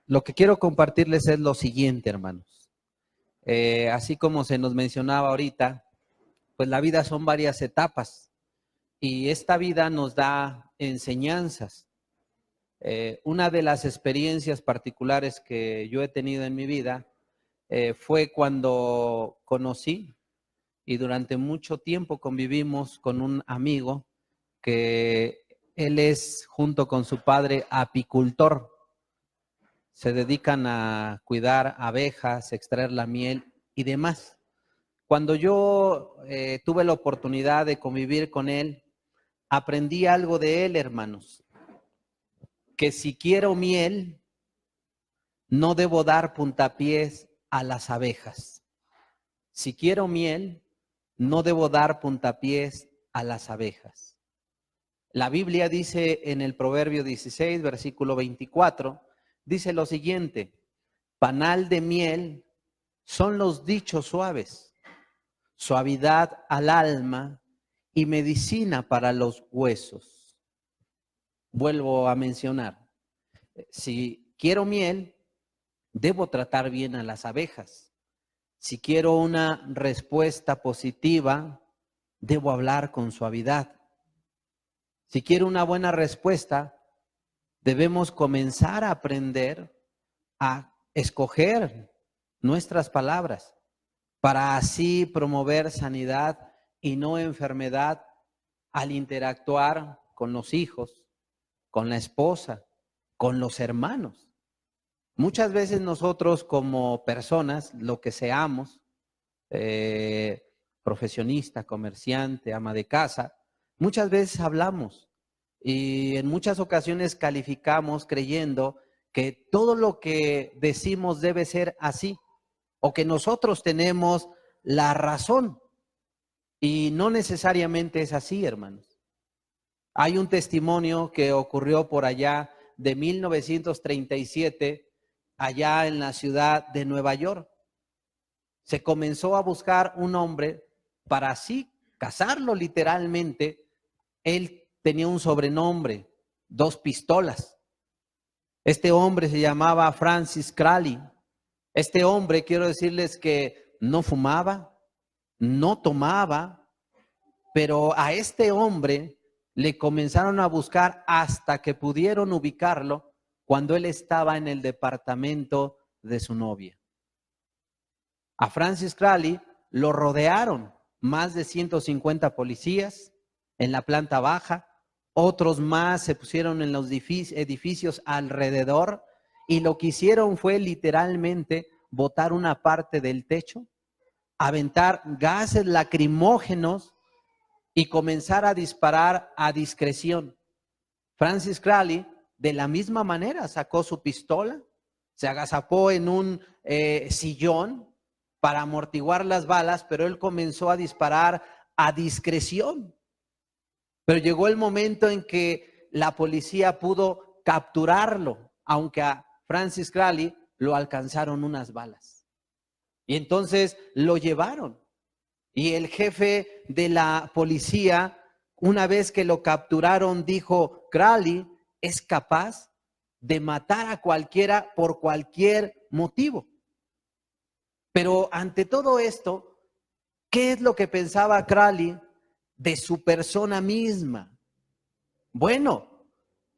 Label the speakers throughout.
Speaker 1: Lo que quiero compartirles es lo siguiente, hermanos. Así como se nos mencionaba ahorita, pues la vida son varias etapas y esta vida nos da enseñanzas. Una de las experiencias particulares que yo he tenido en mi vida fue cuando conocí y durante mucho tiempo convivimos con un amigo que él es, junto con su padre, apicultor. Se dedican a cuidar abejas, extraer la miel y demás. Cuando yo tuve la oportunidad de convivir con él, aprendí algo de él, hermanos, que si quiero miel, no debo dar puntapiés a las abejas. Si quiero miel, no debo dar puntapiés a las abejas. La Biblia dice en el Proverbio 16, versículo 24, dice lo siguiente: panal de miel son los dichos suaves, suavidad al alma y medicina para los huesos. Vuelvo a mencionar, si quiero miel, debo tratar bien a las abejas. Si quiero una respuesta positiva, debo hablar con suavidad. Si quiero una buena respuesta, debemos comenzar a aprender a escoger nuestras palabras para así promover sanidad y no enfermedad al interactuar con los hijos, con la esposa, con los hermanos. Muchas veces nosotros como personas, lo que seamos, profesionista, comerciante, ama de casa, muchas veces hablamos y en muchas ocasiones calificamos creyendo que todo lo que decimos debe ser así o que nosotros tenemos la razón y no necesariamente es así, hermanos. Hay un testimonio que ocurrió por allá de 1937, allá en la ciudad de Nueva York. Se comenzó a buscar un hombre para así casarlo literalmente. Él tenía un sobrenombre, Dos Pistolas. Este hombre se llamaba Francis Crowley. Este hombre, quiero decirles que no fumaba, no tomaba, pero a este hombre le comenzaron a buscar hasta que pudieron ubicarlo cuando él estaba en el departamento de su novia. A Francis Crowley lo rodearon más de 150 policías en la planta baja, otros más se pusieron en los edificios alrededor y lo que hicieron fue literalmente botar una parte del techo, aventar gases lacrimógenos y comenzar a disparar a discreción. Francis Crowley de la misma manera sacó su pistola, se agazapó en un sillón para amortiguar las balas, pero él comenzó a disparar a discreción. Pero llegó el momento en que la policía pudo capturarlo, aunque a Francis Crowley lo alcanzaron unas balas. Y entonces lo llevaron. Y el jefe de la policía, una vez que lo capturaron, dijo: Crowley es capaz de matar a cualquiera por cualquier motivo. Pero ante todo esto, ¿qué es lo que pensaba Crowley de su persona misma? Bueno,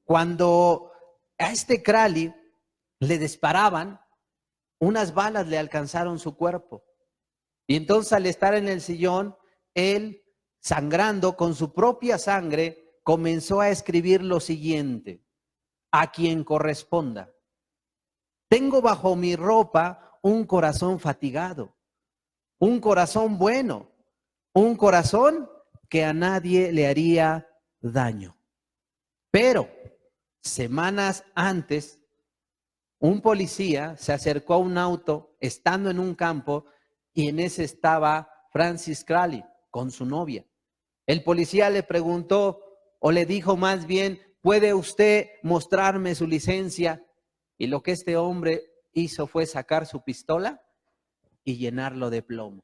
Speaker 1: cuando a este Crowley le disparaban, unas balas le alcanzaron su cuerpo. Y entonces al estar en el sillón, él, sangrando con su propia sangre, comenzó a escribir lo siguiente: a quien corresponda. Tengo bajo mi ropa un corazón fatigado, un corazón bueno, un corazón que a nadie le haría daño. Pero semanas antes, un policía se acercó a un auto estando en un campo y en ese estaba Francis Crowley con su novia. El policía le preguntó, o le dijo más bien: ¿puede usted mostrarme su licencia? Y lo que este hombre hizo fue sacar su pistola y llenarlo de plomo.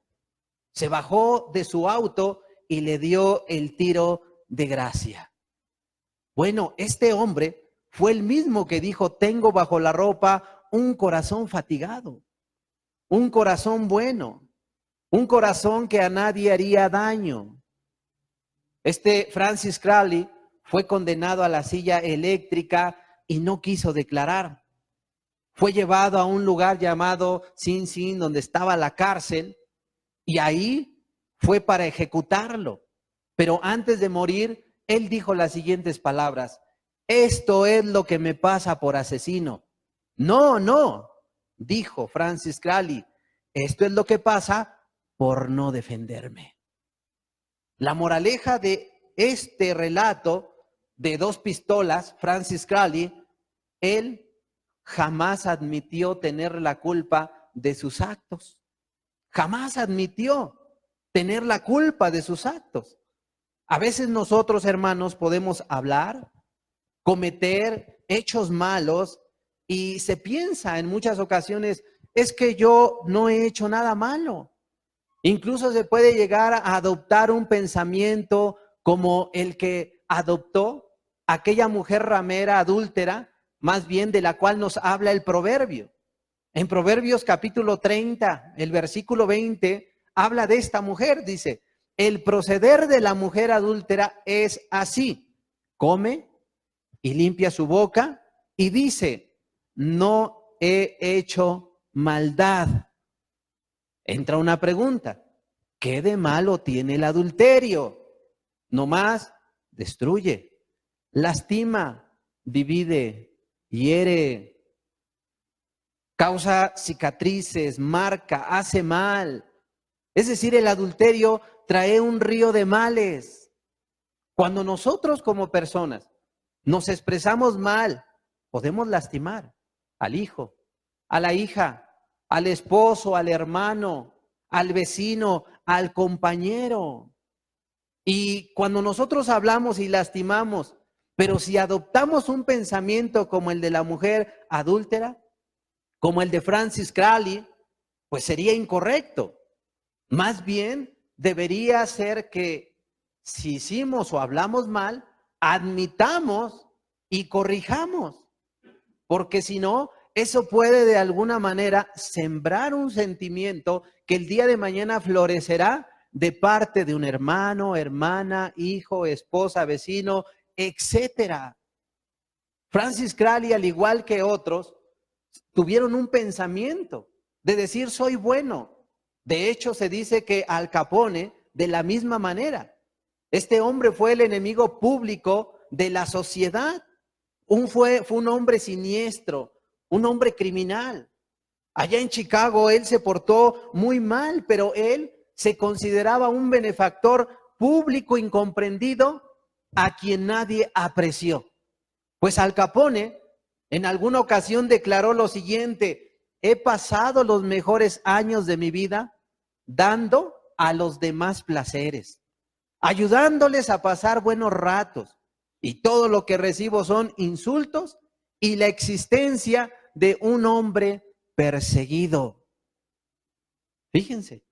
Speaker 1: Se bajó de su auto y le dio el tiro de gracia. Bueno, este hombre fue el mismo que dijo, tengo bajo la ropa un corazón fatigado, un corazón bueno, un corazón que a nadie haría daño. Este Francis Crowley fue condenado a la silla eléctrica y no quiso declarar. Fue llevado a un lugar llamado Sing Sing, donde estaba la cárcel, y ahí fue para ejecutarlo. Pero antes de morir, él dijo las siguientes palabras: esto es lo que me pasa por asesino. No, no, dijo Francis Crowley, esto es lo que pasa por no defenderme. La moraleja de este relato de Dos Pistolas, Francis Crowley, él jamás admitió tener la culpa de sus actos. Jamás admitió tener la culpa de sus actos. A veces nosotros, hermanos, podemos hablar, cometer hechos malos y se piensa en muchas ocasiones, es que yo no he hecho nada malo. Incluso se puede llegar a adoptar un pensamiento como el que adoptó aquella mujer ramera adúltera, más bien de la cual nos habla el proverbio. En Proverbios capítulo 30, el versículo 20, habla de esta mujer, dice, el proceder de la mujer adúltera es así, come y limpia su boca y dice, no he hecho maldad. Entra una pregunta, ¿qué de malo tiene el adulterio? Nomás destruye, lastima, divide, hiere, causa cicatrices, marca, hace mal. Es decir, el adulterio trae un río de males. Cuando nosotros como personas nos expresamos mal, podemos lastimar al hijo, a la hija, al esposo, al hermano, al vecino, al compañero. Y cuando nosotros hablamos y lastimamos, pero si adoptamos un pensamiento como el de la mujer adúltera, como el de Francis Crowley, pues sería incorrecto. Más bien debería ser que si hicimos o hablamos mal, admitamos y corrijamos, porque si no, eso puede de alguna manera sembrar un sentimiento que el día de mañana florecerá de parte de un hermano, hermana, hijo, esposa, vecino, etcétera. Francis Crowley, al igual que otros, tuvieron un pensamiento de decir soy bueno. De hecho, se dice que Al Capone, de la misma manera, este hombre fue el enemigo público de la sociedad. Fue un hombre siniestro, un hombre criminal. Allá en Chicago él se portó muy mal, pero él se consideraba un benefactor público incomprendido a quien nadie apreció. Pues Al Capone en alguna ocasión declaró lo siguiente: he pasado los mejores años de mi vida dando a los demás placeres, ayudándoles a pasar buenos ratos, y todo lo que recibo son insultos y la existencia de un hombre perseguido. Fíjense,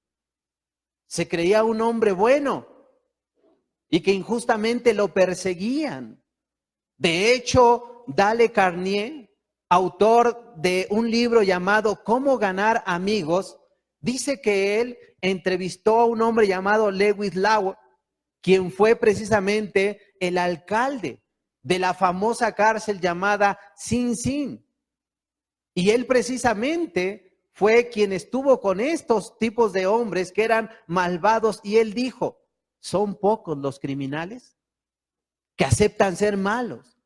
Speaker 1: se creía un hombre bueno y que injustamente lo perseguían. De hecho, Dale Carnegie, autor de un libro llamado Cómo ganar amigos, dice que él entrevistó a un hombre llamado Lewis Lauer, quien fue precisamente el alcalde de la famosa cárcel llamada Sing Sing. Y él precisamente fue quien estuvo con estos tipos de hombres que eran malvados, y él dijo, ¿son pocos los criminales que aceptan ser malos?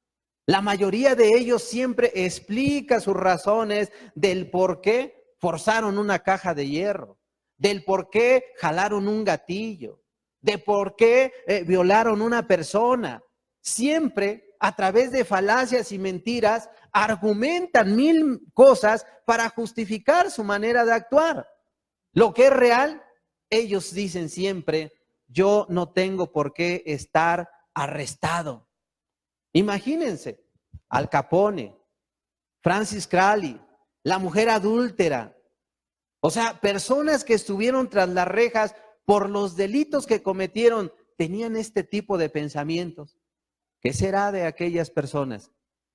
Speaker 1: La mayoría de ellos siempre explica sus razones del por qué forzaron una caja de hierro, del por qué jalaron un gatillo, de por qué violaron una persona. Siempre a través de falacias y mentiras argumentan mil cosas para justificar su manera de actuar. Lo que es real, ellos dicen siempre, yo no tengo por qué estar arrestado. Imagínense, Al Capone, Francis Crowley, la mujer adúltera, o sea, personas que estuvieron tras las rejas por los delitos que cometieron, tenían este tipo de pensamientos. ¿Qué será de aquellas personas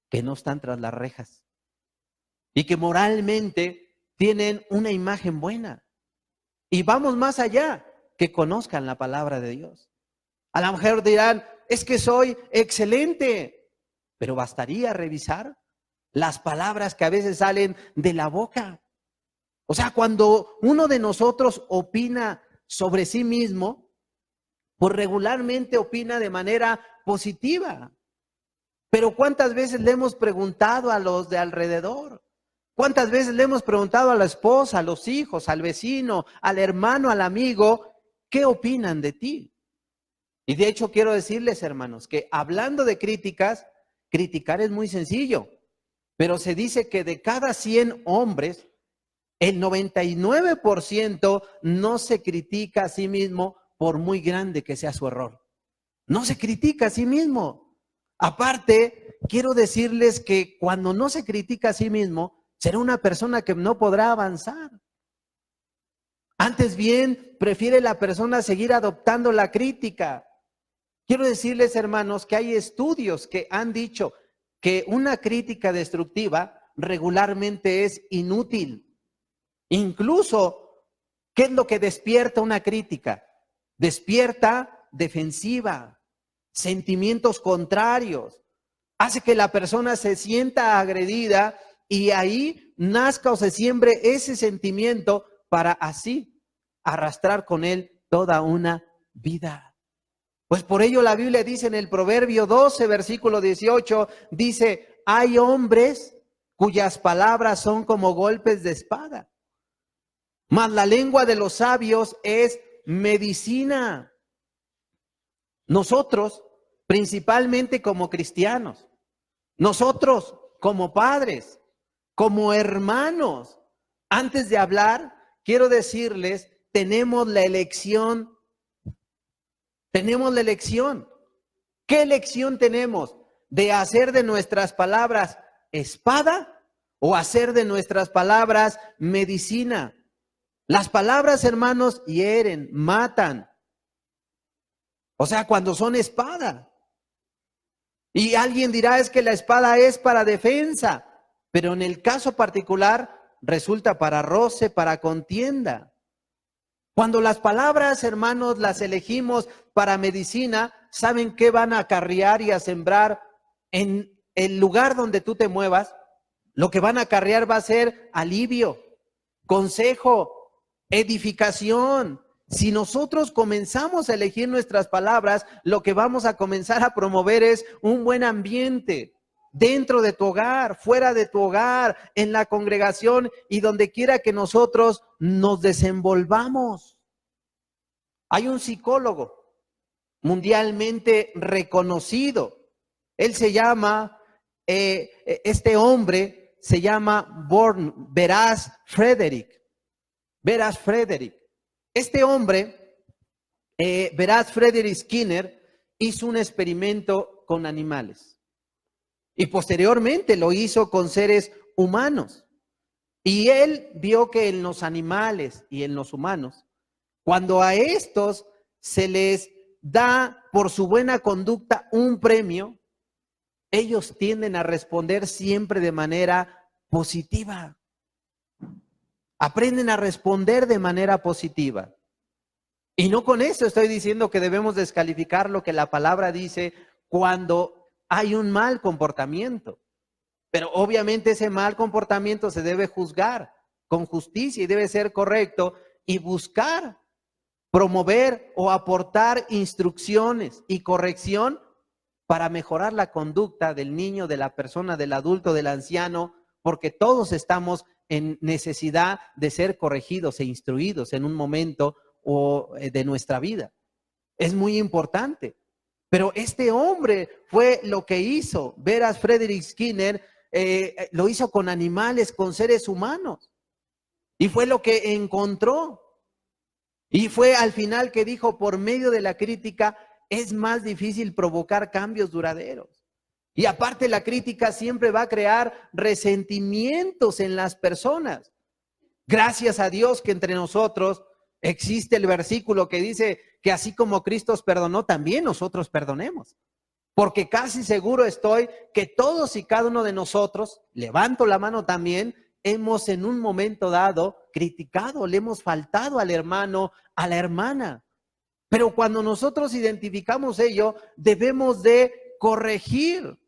Speaker 1: que no están tras las rejas y que moralmente tienen una imagen buena? Y vamos más allá, que conozcan la palabra de Dios. A lo mejor dirán, es que soy excelente, pero bastaría revisar las palabras que a veces salen de la boca. O sea, cuando uno de nosotros opina sobre sí mismo, pues regularmente opina de manera positiva. Pero ¿cuántas veces le hemos preguntado a los de alrededor? ¿Cuántas veces le hemos preguntado a la esposa, a los hijos, al vecino, al hermano, al amigo, qué opinan de ti? Y de hecho quiero decirles, hermanos, que hablando de críticas, criticar es muy sencillo, pero se dice que de cada 100 hombres, el 99% no se critica a sí mismo por muy grande que sea su error. No se critica a sí mismo. Aparte, quiero decirles que cuando no se critica a sí mismo, será una persona que no podrá avanzar. Antes bien, prefiere la persona seguir adoptando la crítica. Quiero decirles, hermanos, que hay estudios que han dicho que una crítica destructiva regularmente es inútil. Incluso, ¿qué es lo que despierta una crítica? Despierta defensiva, sentimientos contrarios, hace que la persona se sienta agredida y ahí nazca o se siembre ese sentimiento para así arrastrar con él toda una vida. Pues por ello la Biblia dice en el Proverbio 12, versículo 18, dice, hay hombres cuyas palabras son como golpes de espada, mas la lengua de los sabios es medicina. Nosotros, principalmente como cristianos, nosotros como padres, como hermanos, antes de hablar, quiero decirles, tenemos la elección. Tenemos la elección. ¿Qué elección tenemos? ¿De hacer de nuestras palabras espada o hacer de nuestras palabras medicina? Las palabras, hermanos, hieren, matan. O sea, cuando son espada. Y alguien dirá, es que la espada es para defensa, pero en el caso particular resulta para roce, para contienda. Cuando las palabras, hermanos, las elegimos para medicina, ¿saben qué van a acarrear y a sembrar en el lugar donde tú te muevas? Lo que van a acarrear va a ser alivio, consejo, edificación. Si nosotros comenzamos a elegir nuestras palabras, lo que vamos a comenzar a promover es un buen ambiente dentro de tu hogar, fuera de tu hogar, en la congregación y donde quiera que nosotros nos desenvolvamos. Hay un psicólogo mundialmente reconocido. Él se llama, este hombre se llama Veras Frederick. Veras Frederick. Este hombre, Veras Frederick Skinner, hizo un experimento con animales. Y posteriormente lo hizo con seres humanos. Y él vio que en los animales y en los humanos, cuando a estos se les da por su buena conducta un premio, ellos tienden a responder siempre de manera positiva. Aprenden a responder de manera positiva. Y no con eso estoy diciendo que debemos descalificar lo que la palabra dice cuando hay un mal comportamiento. Pero obviamente ese mal comportamiento se debe juzgar con justicia y debe ser correcto y buscar promover o aportar instrucciones y corrección para mejorar la conducta del niño, de la persona, del adulto, del anciano, porque todos estamos en necesidad de ser corregidos e instruidos en un momento de nuestra vida. Es muy importante. Pero este hombre fue lo que hizo. Veras Frederick Skinner lo hizo con animales, con seres humanos. Y fue lo que encontró. Y fue al final que dijo, por medio de la crítica es más difícil provocar cambios duraderos. Y aparte la crítica siempre va a crear resentimientos en las personas. Gracias a Dios que entre nosotros Existe el versículo que dice que así como Cristo os perdonó, también nosotros perdonemos. Porque casi seguro estoy que todos y cada uno de nosotros, levanto la mano también, hemos en un momento dado criticado, le hemos faltado al hermano, a la hermana. Pero cuando nosotros identificamos ello, debemos de corregir.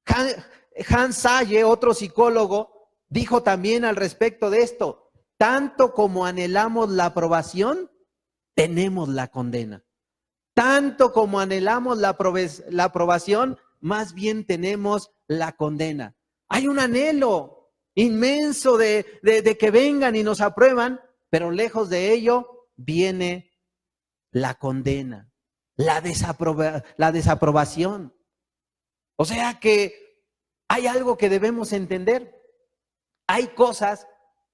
Speaker 1: Hans Saye, otro psicólogo, dijo también al respecto de esto: tanto como anhelamos la aprobación, tenemos la condena. Tanto como anhelamos la aprobación, más bien tenemos la condena. Hay un anhelo inmenso de que vengan y nos aprueban, pero lejos de ello viene la condena, la desaprobación. O sea que hay algo que debemos entender. Hay cosas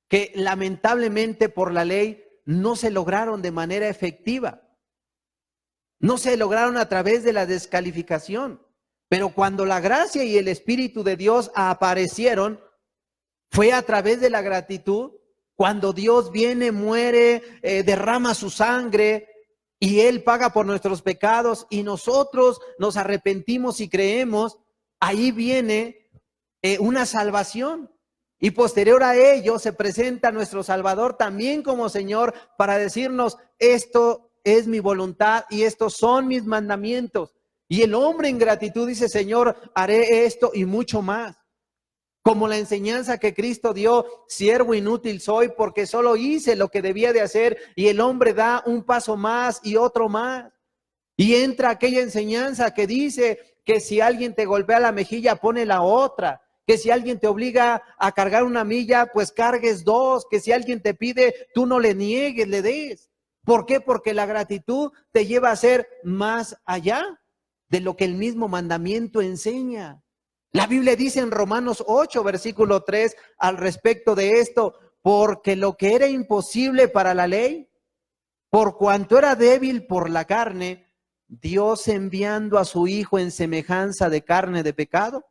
Speaker 1: que lamentablemente por la ley no se lograron de manera efectiva. No se lograron a través de la descalificación. Pero cuando la gracia y el Espíritu de Dios aparecieron, fue a través de la gratitud. Cuando Dios viene, muere, derrama su sangre y Él paga por nuestros pecados y nosotros nos arrepentimos y creemos, ahí viene una salvación. Y posterior a ello se presenta nuestro Salvador también como Señor para decirnos: esto es mi voluntad y estos son mis mandamientos. Y el hombre en gratitud dice: Señor, haré esto y mucho más. Como la enseñanza que Cristo dio: siervo inútil soy porque solo hice lo que debía de hacer. Y el hombre da un paso más y otro más. Y entra aquella enseñanza que dice que si alguien te golpea la mejilla, pone la otra. Que si alguien te obliga a cargar una milla, pues cargues dos. Que si alguien te pide, tú no le niegues, le des. ¿Por qué? Porque la gratitud te lleva a ser más allá de lo que el mismo mandamiento enseña. La Biblia dice en Romanos 8, versículo 3, al respecto de esto: porque lo que era imposible para la ley, por cuanto era débil por la carne, Dios, enviando a su Hijo en semejanza de carne de pecado,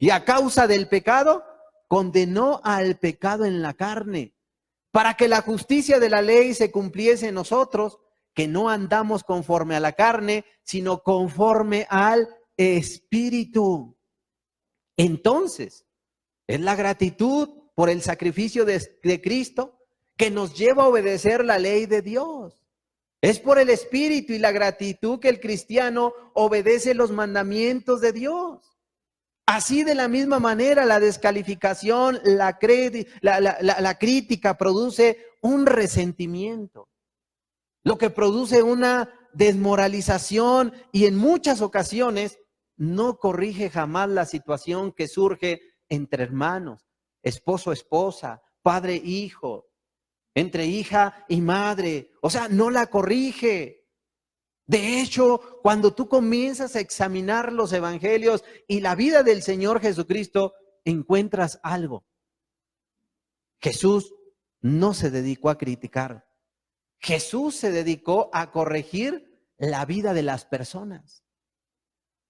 Speaker 1: y a causa del pecado, condenó al pecado en la carne, para que la justicia de la ley se cumpliese en nosotros, que no andamos conforme a la carne, sino conforme al Espíritu. Entonces, es la gratitud por el sacrificio de Cristo que nos lleva a obedecer la ley de Dios. Es por el Espíritu y la gratitud que el cristiano obedece los mandamientos de Dios. Así, de la misma manera, la descalificación, la crítica produce un resentimiento, lo que produce una desmoralización y en muchas ocasiones no corrige jamás la situación que surge entre hermanos, esposo, esposa, padre, hijo, entre hija y madre. O sea, no la corrige. De hecho, cuando tú comienzas a examinar los evangelios y la vida del Señor Jesucristo, encuentras algo. Jesús no se dedicó a criticar. Jesús se dedicó a corregir la vida de las personas.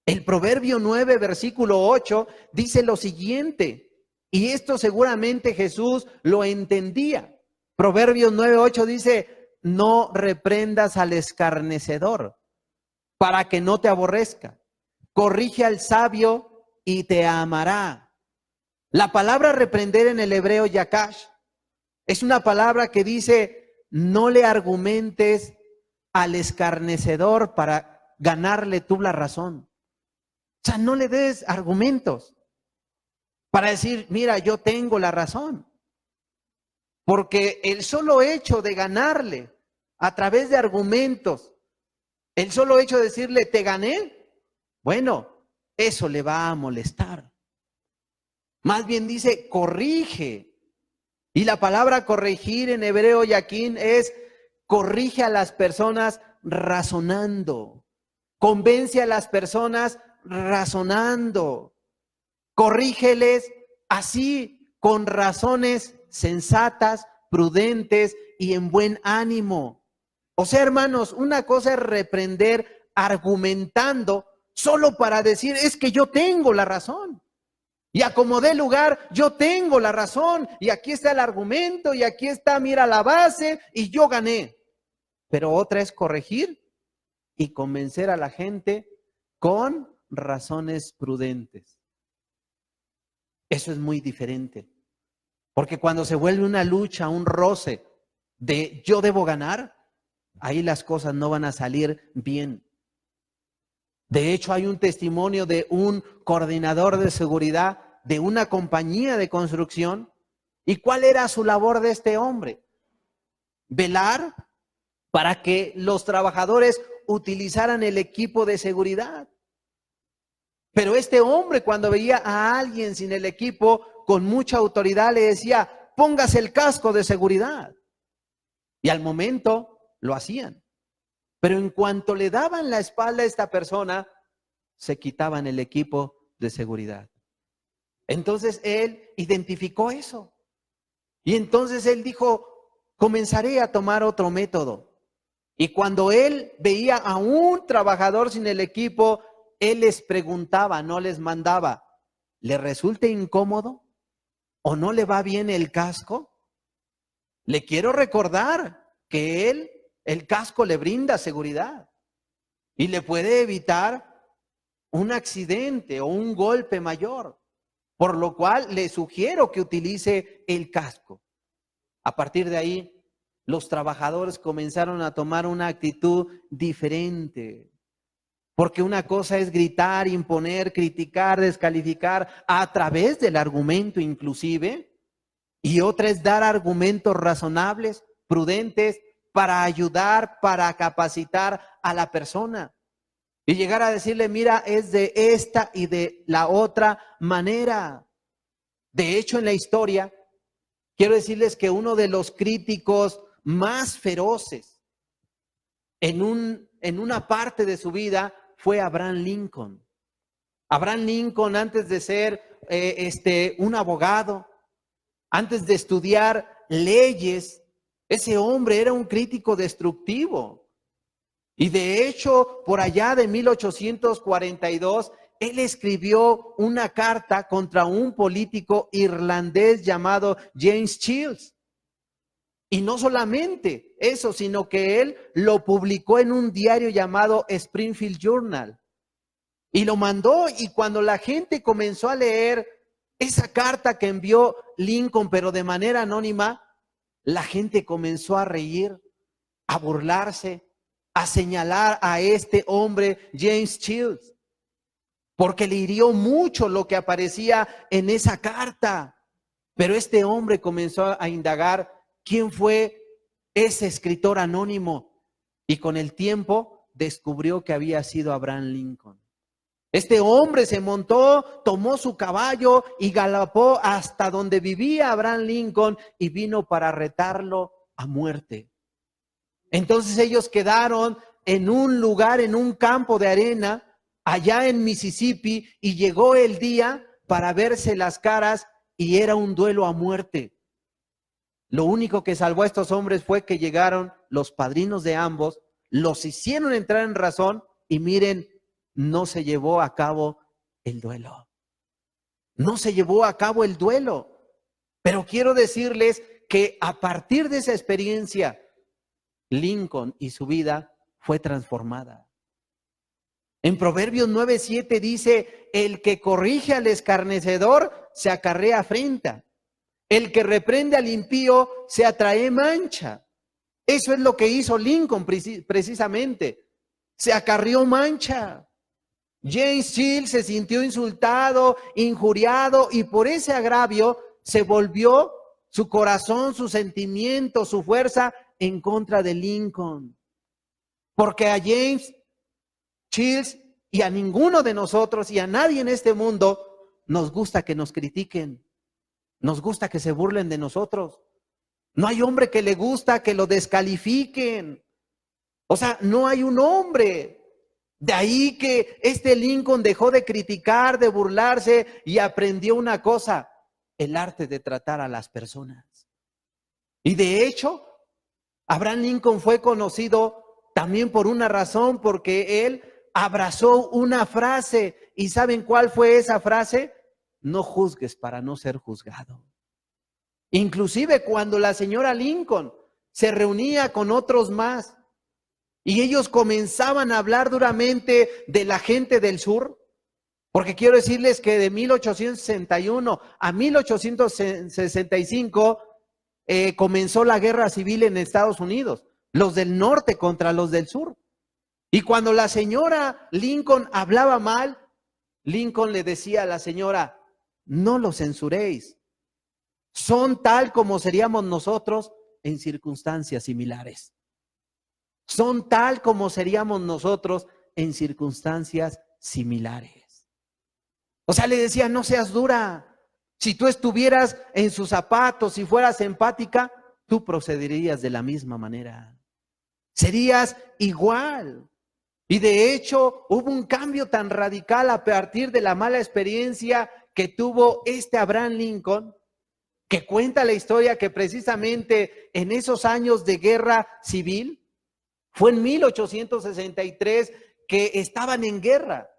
Speaker 1: El Proverbio 9, versículo 8, dice lo siguiente, y esto seguramente Jesús lo entendía. Proverbios 9, 8 dice: no reprendas al escarnecedor, para que no te aborrezca. Corrige al sabio y te amará. La palabra reprender en el hebreo yakash es una palabra que dice: no le argumentes al escarnecedor para ganarle tú la razón. O sea, no le des argumentos para decir: mira, yo tengo la razón. Porque el solo hecho de ganarle a través de argumentos, el solo hecho de decirle: te gané, bueno, eso le va a molestar. Más bien dice: corrige. Y la palabra corregir en hebreo yaquín es: corrige a las personas razonando. Convence a las personas razonando. Corrígeles así, con razones sensatas, prudentes y en buen ánimo. O sea, hermanos, una cosa es reprender argumentando solo para decir: es que yo tengo la razón. Y a como dé lugar, yo tengo la razón. Y aquí está el argumento. Y aquí está, mira, la base. Y yo gané. Pero otra es corregir y convencer a la gente con razones prudentes. Eso es muy diferente. Porque cuando se vuelve una lucha, un roce de yo debo ganar, ahí las cosas no van a salir bien. De hecho, hay un testimonio de un coordinador de seguridad de una compañía de construcción. ¿Y cuál era su labor de este hombre? Velar para que los trabajadores utilizaran el equipo de seguridad. Pero este hombre, cuando veía a alguien sin el equipo, con mucha autoridad le decía, póngase el casco de seguridad. Y al momento lo hacían. Pero en cuanto le daban la espalda a esta persona, se quitaban el equipo de seguridad. Entonces él identificó eso. Y entonces él dijo, comenzaré a tomar otro método. Y cuando él veía a un trabajador sin el equipo, él les preguntaba, no les mandaba, ¿le resulta incómodo? ¿O no le va bien el casco? Le quiero recordar que el casco le brinda seguridad y le puede evitar un accidente o un golpe mayor, por lo cual le sugiero que utilice el casco. A partir de ahí, los trabajadores comenzaron a tomar una actitud diferente. Porque una cosa es gritar, imponer, criticar, descalificar a través del argumento inclusive, y otra es dar argumentos razonables, prudentes, para ayudar, para capacitar a la persona. Y llegar a decirle, mira, es de esta y de la otra manera. De hecho, en la historia, quiero decirles que uno de los críticos más feroces en una parte de su vida fue Abraham Lincoln. Abraham Lincoln, antes de ser un abogado, antes de estudiar leyes, ese hombre era un crítico destructivo. Y de hecho, por allá de 1842, él escribió una carta contra un político irlandés llamado James Shields. Y no solamente eso, sino que él lo publicó en un diario llamado Springfield Journal. Y lo mandó, y cuando la gente comenzó a leer esa carta que envió Lincoln, pero de manera anónima, la gente comenzó a reír, a burlarse, a señalar a este hombre, James Shields, porque le hirió mucho lo que aparecía en esa carta. Pero este hombre comenzó a indagar quién fue ese escritor anónimo, y con el tiempo descubrió que había sido Abraham Lincoln. Este hombre se montó, tomó su caballo y galopó hasta donde vivía Abraham Lincoln y vino para retarlo a muerte. Entonces ellos quedaron en un lugar, en un campo de arena, allá en Mississippi, y llegó el día para verse las caras y era un duelo a muerte. Lo único que salvó a estos hombres fue que llegaron los padrinos de ambos, los hicieron entrar en razón y miren, no se llevó a cabo el duelo. No se llevó a cabo el duelo. Pero quiero decirles que a partir de esa experiencia, Lincoln y su vida fue transformada. En Proverbios 9:7 dice, el que corrige al escarnecedor se acarrea afrenta. El que reprende al impío se atrae mancha. Eso es lo que hizo Lincoln precisamente. Se acarrió mancha. James Shields se sintió insultado, injuriado, y por ese agravio se volvió su corazón, su sentimiento, su fuerza en contra de Lincoln. Porque a James Shields y a ninguno de nosotros y a nadie en este mundo nos gusta que nos critiquen. Nos gusta que se burlen de nosotros. No hay hombre que le gusta que lo descalifiquen. O sea, no hay un hombre. De ahí que este Lincoln dejó de criticar, de burlarse y aprendió una cosa, el arte de tratar a las personas. Y de hecho, Abraham Lincoln fue conocido también por una razón, porque él abrazó una frase. ¿Y saben cuál fue esa frase? no juzgues para no ser juzgado. Inclusive cuando la señora Lincoln se reunía con otros más y ellos comenzaban a hablar duramente de la gente del sur, porque quiero decirles que de 1861 a 1865 comenzó la guerra civil en Estados Unidos, los del norte contra los del sur. Y cuando la señora Lincoln hablaba mal, Lincoln le decía a la señora, no los censuréis, son tal como seríamos nosotros en circunstancias similares. Son tal como seríamos nosotros en circunstancias similares. O sea, le decía, no seas dura. Si tú estuvieras en sus zapatos, si fueras empática, tú procederías de la misma manera. Serías igual. Y de hecho, hubo un cambio tan radical a partir de la mala experiencia que tuvo Abraham Lincoln, que cuenta la historia que precisamente en esos años de guerra civil, fue en 1863 que estaban en guerra.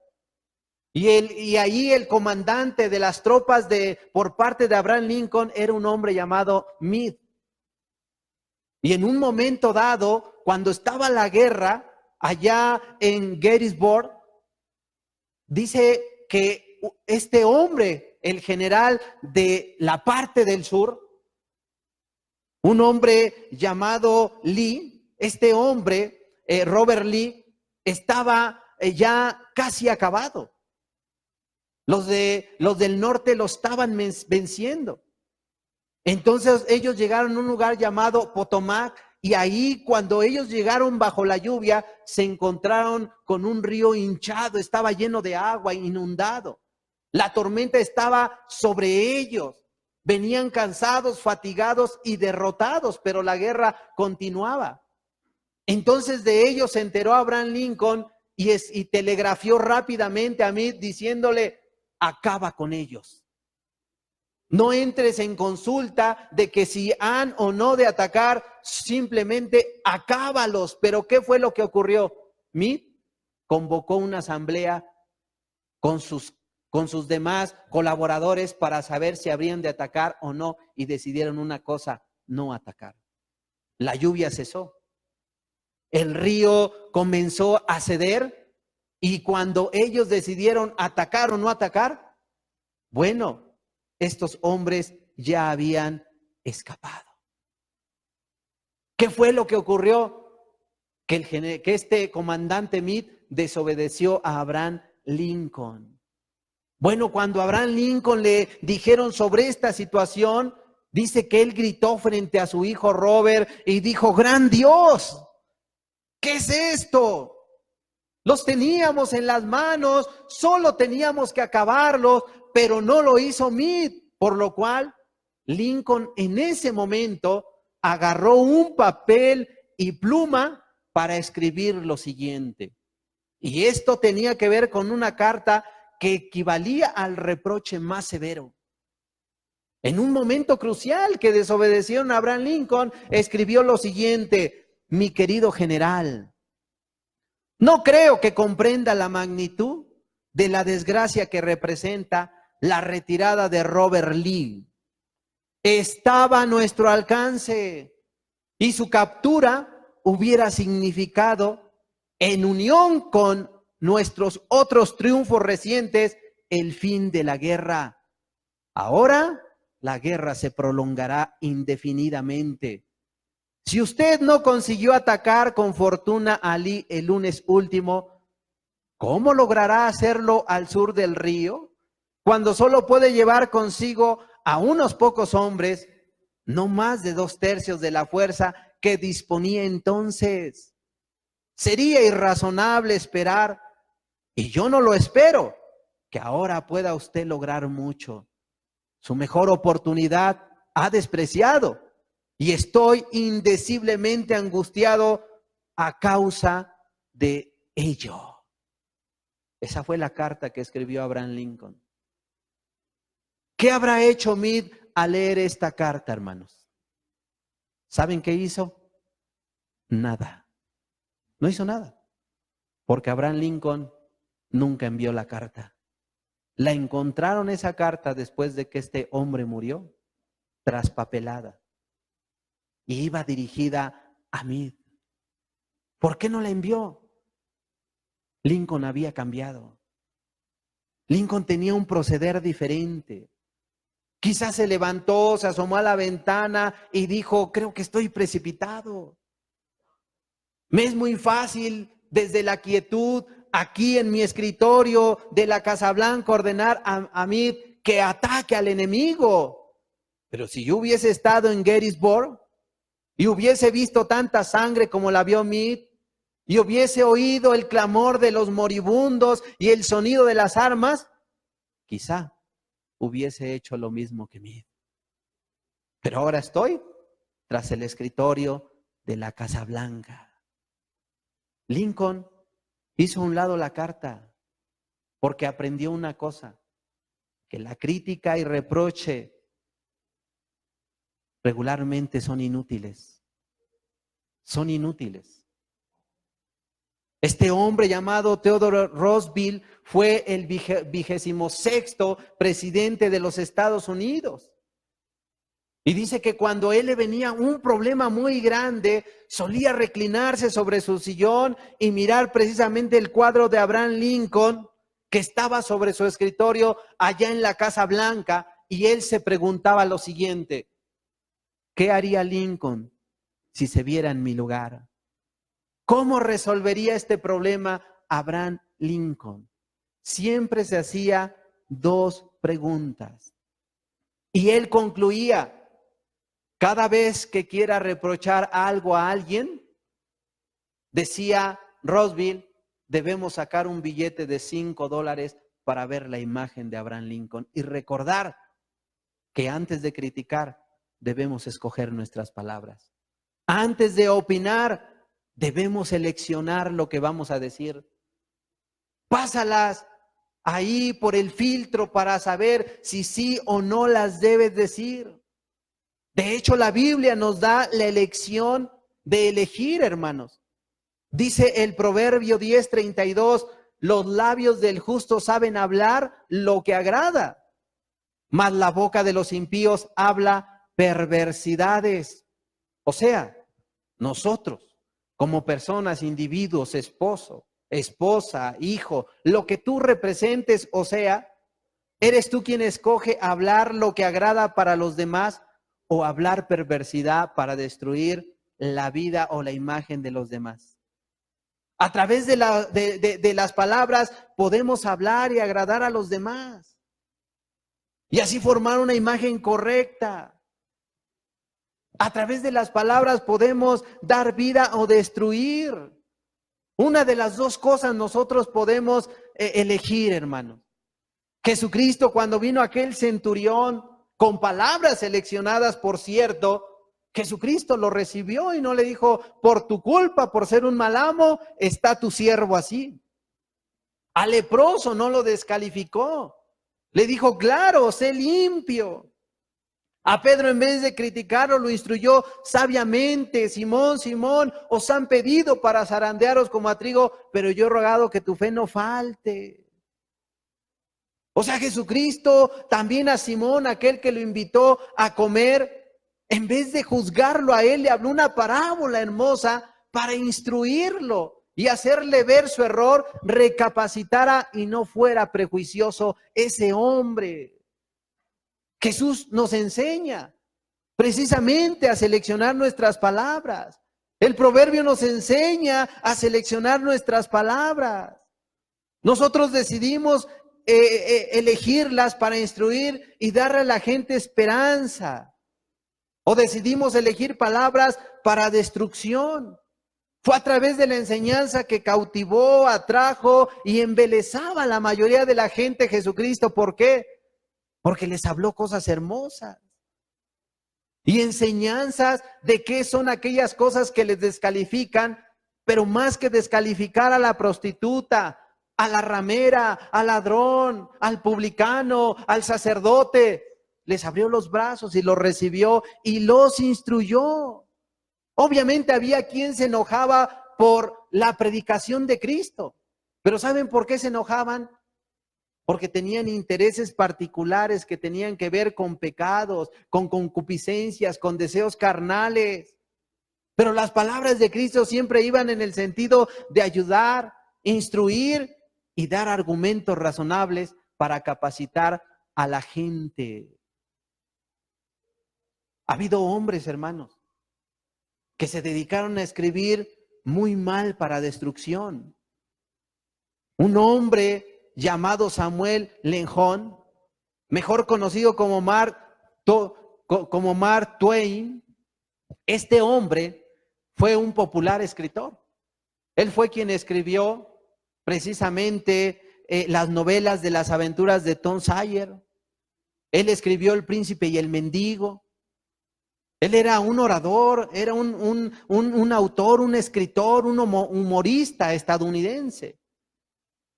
Speaker 1: Y ahí el comandante de las tropas por parte de Abraham Lincoln era un hombre llamado Meade. Y en un momento dado, cuando estaba la guerra allá en Gettysburg, dice que este hombre, el general de la parte del sur, un hombre llamado Lee, este hombre, Robert Lee, estaba ya casi acabado. Los del norte lo estaban venciendo. Entonces ellos llegaron a un lugar llamado Potomac y ahí cuando ellos llegaron bajo la lluvia se encontraron con un río hinchado, estaba lleno de agua, inundado. La tormenta estaba sobre ellos. Venían cansados, fatigados y derrotados, pero la guerra continuaba. Entonces de ellos se enteró Abraham Lincoln y telegrafió rápidamente a Meade diciéndole, acaba con ellos. No entres en consulta de que si han o no de atacar, simplemente acábalos. Pero ¿qué fue lo que ocurrió? Meade convocó una asamblea con sus demás colaboradores para saber si habrían de atacar o no y decidieron una cosa, no atacar. La lluvia cesó. El río comenzó a ceder y cuando ellos decidieron atacar o no atacar, bueno, estos hombres ya habían escapado. ¿Qué fue lo que ocurrió? Que este comandante Meade desobedeció a Abraham Lincoln. Bueno, cuando a Abraham Lincoln le dijeron sobre esta situación, dice que él gritó frente a su hijo Robert y dijo, ¡gran Dios! ¿Qué es esto? Los teníamos en las manos, solo teníamos que acabarlos, pero no lo hizo Meade, por lo cual Lincoln en ese momento agarró un papel y pluma para escribir lo siguiente. Y esto tenía que ver con una carta que equivalía al reproche más severo. En un momento crucial que desobedecieron a Abraham Lincoln, escribió lo siguiente, mi querido general, no creo que comprenda la magnitud de la desgracia que representa la retirada de Robert Lee. Estaba a nuestro alcance y su captura hubiera significado, en unión con nuestros otros triunfos recientes, el fin de la guerra. Ahora la guerra se prolongará indefinidamente. Si usted no consiguió atacar con fortuna a Lee el lunes último, ¿cómo logrará hacerlo al sur del río? Cuando solo puede llevar consigo a unos pocos hombres, no más de 2/3 de la fuerza que disponía entonces. Sería irrazonable esperar, y yo no lo espero, que ahora pueda usted lograr mucho. Su mejor oportunidad ha despreciado y estoy indeciblemente angustiado a causa de ello. Esa fue la carta que escribió Abraham Lincoln. ¿Qué habrá hecho Meade al leer esta carta, hermanos? ¿Saben qué hizo? Nada. No hizo nada. Porque Abraham Lincoln nunca envió la carta. La encontraron esa carta después de que este hombre murió, traspapelada, y iba dirigida a Meade. ¿Por qué no la envió? Lincoln había cambiado. Lincoln tenía un proceder diferente. Quizás se levantó, se asomó a la ventana y dijo, creo que estoy precipitado. Me es muy fácil desde la quietud, aquí en mi escritorio de la Casa Blanca, ordenar a Meade que ataque al enemigo. Pero si yo hubiese estado en Gettysburg y hubiese visto tanta sangre como la vio Meade, y hubiese oído el clamor de los moribundos y el sonido de las armas, quizá hubiese hecho lo mismo que Meade. Pero ahora estoy tras el escritorio de la Casa Blanca. Lincoln hizo a un lado la carta porque aprendió una cosa, que la crítica y reproche regularmente son inútiles. Son inútiles. Este hombre llamado Theodore Roosevelt fue el 26º presidente de los Estados Unidos. Y dice que cuando él le venía un problema muy grande, solía reclinarse sobre su sillón y mirar precisamente el cuadro de Abraham Lincoln que estaba sobre su escritorio allá en la Casa Blanca, y él se preguntaba lo siguiente: ¿qué haría Lincoln si se viera en mi lugar? ¿Cómo resolvería este problema Abraham Lincoln? Siempre se hacía dos preguntas. Y él concluía: cada vez que quiera reprochar algo a alguien, decía Roosevelt, debemos sacar un billete de $5 para ver la imagen de Abraham Lincoln y recordar que antes de criticar debemos escoger nuestras palabras. Antes de opinar, debemos seleccionar lo que vamos a decir. Pásalas ahí por el filtro para saber si sí o no las debes decir. De hecho, la Biblia nos da la elección de elegir, hermanos. Dice el Proverbio 10:32, los labios del justo saben hablar lo que agrada, mas la boca de los impíos habla perversidades. O sea, nosotros, como personas, individuos, esposo, esposa, hijo, lo que tú representes, o sea, ¿eres tú quien escoge hablar lo que agrada para los demás o hablar perversidad para destruir la vida o la imagen de los demás? A través de las palabras podemos hablar y agradar a los demás y así formar una imagen correcta. A través de las palabras podemos dar vida o destruir. Una de las dos cosas nosotros podemos elegir, hermanos. Jesucristo, cuando vino aquel centurión, con palabras seleccionadas, por cierto, Jesucristo lo recibió y no le dijo, por tu culpa, por ser un mal amo, está tu siervo así. Al leproso no lo descalificó. Le dijo, claro, sé limpio. A Pedro, en vez de criticarlo, lo instruyó sabiamente: Simón, Simón, os han pedido para zarandearos como a trigo, pero yo he rogado que tu fe no falte. O sea, Jesucristo también a Simón, aquel que lo invitó a comer, en vez de juzgarlo a él, le habló una parábola hermosa para instruirlo y hacerle ver su error, recapacitara y no fuera prejuicioso ese hombre. Jesús nos enseña precisamente a seleccionar nuestras palabras. El proverbio nos enseña a seleccionar nuestras palabras. Nosotros decidimos elegirlas para instruir y darle a la gente esperanza. O decidimos elegir palabras para destrucción. Fue a través de la enseñanza que cautivó, atrajo y embelezaba a la mayoría de la gente Jesucristo. ¿Por qué? Porque les habló cosas hermosas y enseñanzas de qué son aquellas cosas que les descalifican, pero más que descalificar a la prostituta, a la ramera, al ladrón, al publicano, al sacerdote, les abrió los brazos y los recibió y los instruyó. Obviamente había quien se enojaba por la predicación de Cristo, pero ¿saben por qué se enojaban? porque tenían intereses particulares que tenían que ver con pecados, con concupiscencias, con deseos carnales. Pero las palabras de Cristo siempre iban en el sentido de ayudar, instruir y dar argumentos razonables para capacitar a la gente. Ha habido hombres, hermanos, que se dedicaron a escribir muy mal para destrucción. Un hombre llamado Samuel Langhorne, mejor conocido como Mark Twain, este hombre fue un popular escritor. Él fue quien escribió precisamente las novelas de las aventuras de Tom Sawyer. Él escribió El príncipe y el mendigo. Él era un orador, era un autor, un escritor, un humorista estadounidense.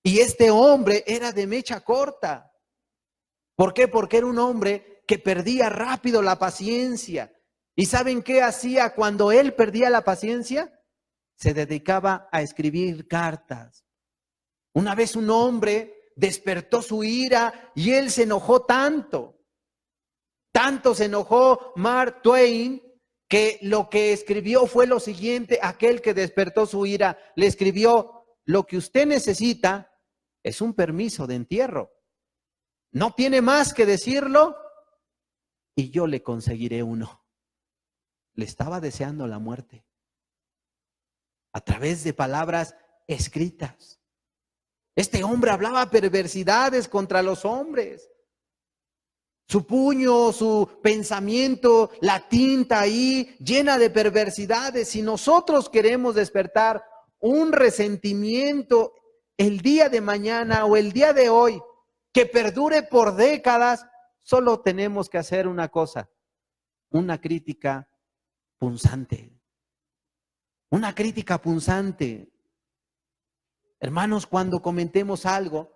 Speaker 1: Y este hombre era de mecha corta. ¿Por qué? Porque era un hombre que perdía rápido la paciencia. ¿Y saben qué hacía cuando él perdía la paciencia? Se dedicaba a escribir cartas. Una vez un hombre despertó su ira y él se enojó tanto se enojó Mark Twain, que lo que escribió fue lo siguiente: aquel que despertó su ira le escribió: lo que usted necesita es un permiso de entierro. No tiene más que decirlo y yo le conseguiré uno. Le estaba deseando la muerte a través de palabras escritas. Este hombre hablaba perversidades contra los hombres. Su puño, su pensamiento, la tinta ahí llena de perversidades. Si nosotros queremos despertar un resentimiento el día de mañana o el día de hoy que perdure por décadas, solo tenemos que hacer una cosa: una crítica punzante. Una crítica punzante. Hermanos, cuando comentemos algo,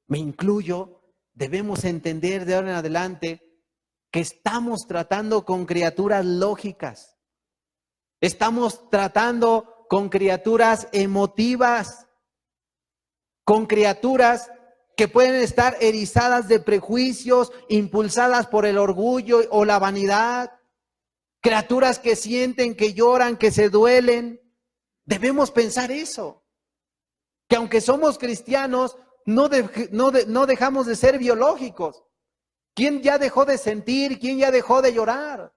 Speaker 1: me incluyo, debemos entender de ahora en adelante que estamos tratando con criaturas lógicas. Estamos tratando con criaturas emotivas, con criaturas que pueden estar erizadas de prejuicios, impulsadas por el orgullo o la vanidad. Criaturas que sienten, que lloran, que se duelen. Debemos pensar eso. Que aunque somos cristianos, no dejamos de ser biológicos. ¿Quién ya dejó de sentir? ¿Quién ya dejó de llorar?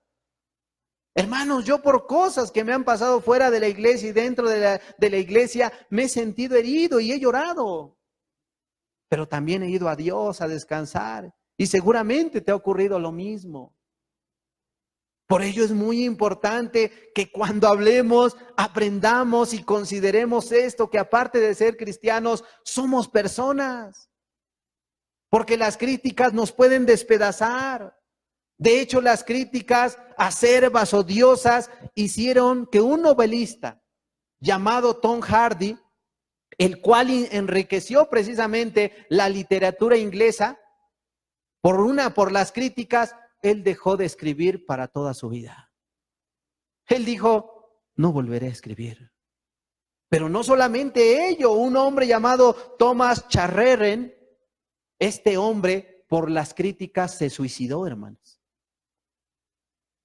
Speaker 1: Hermanos, yo por cosas que me han pasado fuera de la iglesia y dentro de la iglesia me he sentido herido y he llorado. Pero también he ido a Dios a descansar y seguramente te ha ocurrido lo mismo. Por ello es muy importante que cuando hablemos, aprendamos y consideremos esto, que aparte de ser cristianos, somos personas. Porque las críticas nos pueden despedazar. De hecho, las críticas acerbas, odiosas, hicieron que un novelista llamado Tom Hardy, el cual enriqueció precisamente la literatura inglesa, por las críticas, él dejó de escribir para toda su vida. Él dijo: no volveré a escribir. Pero no solamente ello, un hombre llamado Thomas Charreren, este hombre por las críticas se suicidó, hermanos.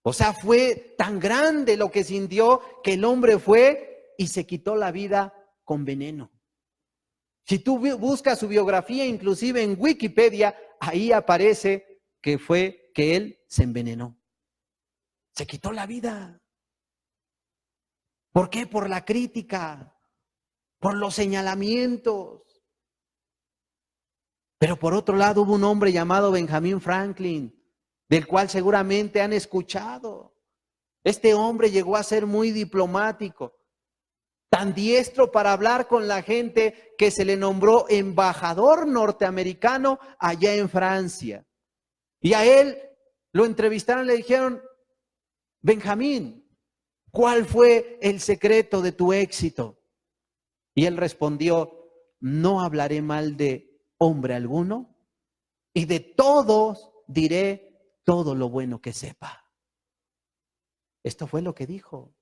Speaker 1: O sea, fue tan grande lo que sintió que el hombre fue y se quitó la vida con veneno. Si tú buscas su biografía, inclusive en Wikipedia, ahí aparece que él se envenenó. Se quitó la vida. ¿Por qué? Por la crítica, por los señalamientos. Pero por otro lado hubo un hombre llamado Benjamin Franklin, del cual seguramente han escuchado. Este hombre llegó a ser muy diplomático, tan diestro para hablar con la gente que se le nombró embajador norteamericano allá en Francia. Y a él lo entrevistaron y le dijeron: Benjamín, ¿cuál fue el secreto de tu éxito? Y él respondió: no hablaré mal de hombre alguno y de todos diré todo lo bueno que sepa. Esto fue lo que dijo.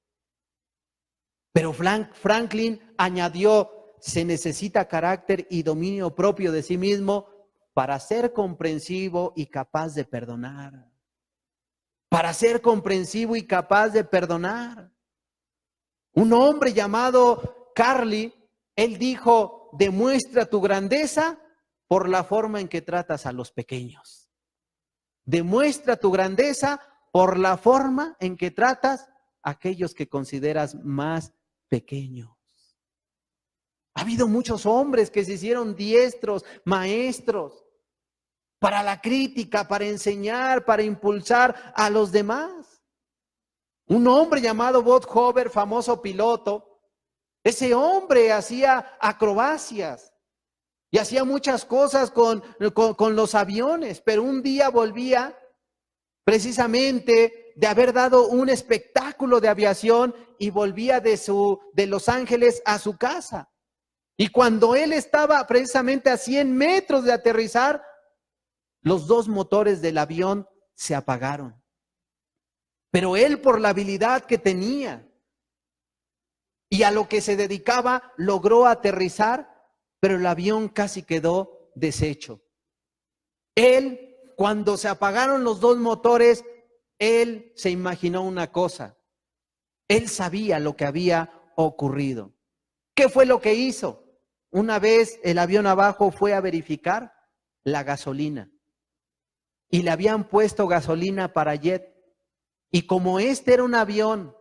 Speaker 1: Pero Franklin añadió: se necesita carácter y dominio propio de sí mismo para ser comprensivo y capaz de perdonar. Para ser comprensivo y capaz de perdonar. Un hombre llamado Carly, él dijo, demuestra tu grandeza por la forma en que tratas a los pequeños. Demuestra tu grandeza por la forma en que tratas a aquellos que consideras más pequeños. Ha habido muchos hombres que se hicieron diestros, maestros, para la crítica, para enseñar, para impulsar a los demás. Un hombre llamado Bob Hover, famoso piloto, ese hombre hacía acrobacias y hacía muchas cosas con los aviones, pero un día volvía precisamente de haber dado un espectáculo de aviación y volvía de Los Ángeles a su casa. Y cuando él estaba precisamente a 100 metros de aterrizar, los dos motores del avión se apagaron. Pero él, por la habilidad que tenía y a lo que se dedicaba, logró aterrizar, pero el avión casi quedó deshecho. Él, cuando se apagaron los dos motores, él se imaginó una cosa. Él sabía lo que había ocurrido. ¿Qué fue lo que hizo? Una vez el avión abajo fue a verificar la gasolina y le habían puesto gasolina para jet. Y como este era un avión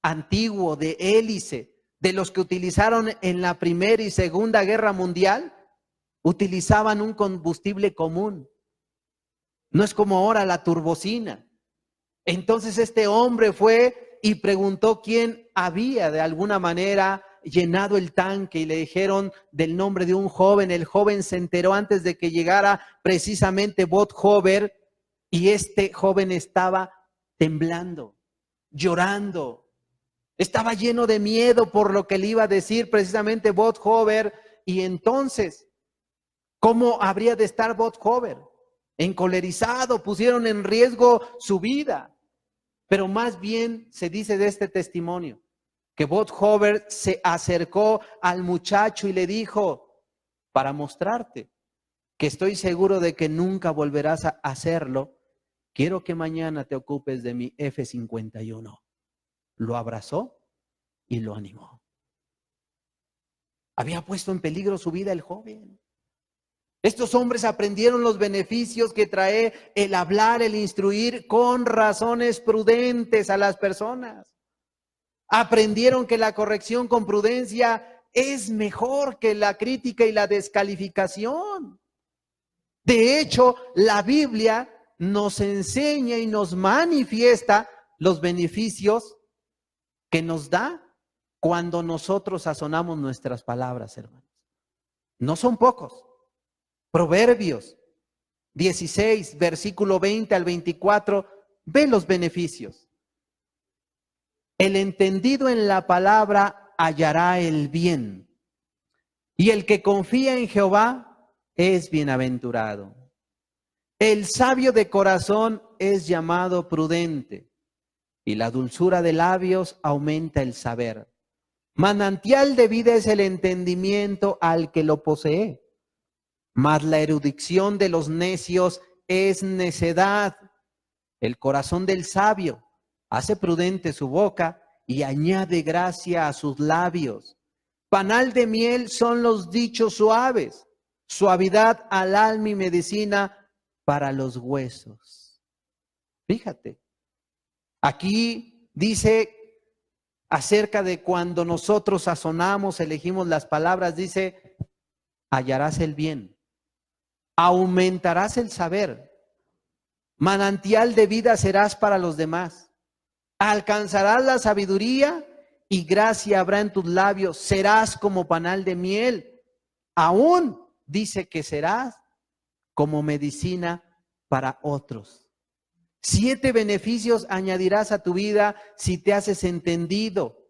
Speaker 1: antiguo de hélice, de los que utilizaron en la Primera y Segunda Guerra Mundial, utilizaban un combustible común. No es como ahora la turbocina. Entonces este hombre fue y preguntó quién había de alguna manera llenado el tanque y le dijeron del nombre de un joven. El joven se enteró antes de que llegara precisamente Bob Hover y este joven estaba temblando, llorando. Estaba lleno de miedo por lo que le iba a decir precisamente Bob Hover. Y entonces, ¿cómo habría de estar Bob Hover? Encolerizado, pusieron en riesgo su vida. Pero más bien se dice de este testimonio que Bob Hover se acercó al muchacho y le dijo, para mostrarte que estoy seguro de que nunca volverás a hacerlo, quiero que mañana te ocupes de mi F-51. Lo abrazó y lo animó. Había puesto en peligro su vida el joven. Estos hombres aprendieron los beneficios que trae el hablar, el instruir con razones prudentes a las personas. Aprendieron que la corrección con prudencia es mejor que la crítica y la descalificación. De hecho, la Biblia nos enseña y nos manifiesta los beneficios que nos da cuando nosotros sazonamos nuestras palabras, hermanos. No son pocos. Proverbios 16, versículo 20 al 24, ve los beneficios. El entendido en la palabra hallará el bien, y el que confía en Jehová es bienaventurado. El sabio de corazón es llamado prudente, y la dulzura de labios aumenta el saber. Manantial de vida es el entendimiento al que lo posee, mas la erudición de los necios es necedad. El corazón del sabio hace prudente su boca y añade gracia a sus labios. Panal de miel son los dichos suaves, suavidad al alma y medicina para los huesos. Fíjate, aquí dice acerca de cuando nosotros sazonamos, elegimos las palabras, dice, hallarás el bien, aumentarás el saber, manantial de vida serás para los demás, alcanzarás la sabiduría y gracia habrá en tus labios, serás como panal de miel, aún dice que serás como medicina para otros. 7 beneficios añadirás a tu vida si te haces entendido,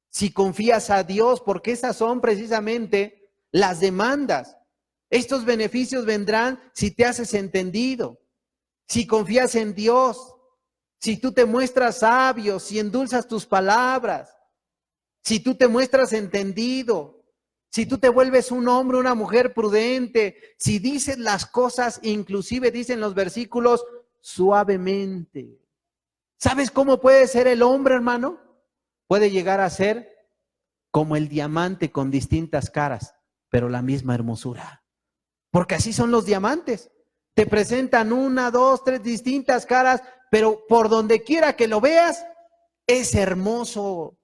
Speaker 1: si confías a Dios, porque esas son precisamente las demandas. Estos beneficios vendrán si te haces entendido, si confías en Dios, si tú te muestras sabio, si endulzas tus palabras, si tú te muestras entendido, si tú te vuelves un hombre, una mujer prudente, si dices las cosas, inclusive dicen los versículos, suavemente. ¿Sabes cómo puede ser el hombre, hermano? Puede llegar a ser como el diamante con distintas caras, pero la misma hermosura. Porque así son los diamantes. Te presentan una, dos, tres distintas caras, pero por donde quiera que lo veas, es hermoso.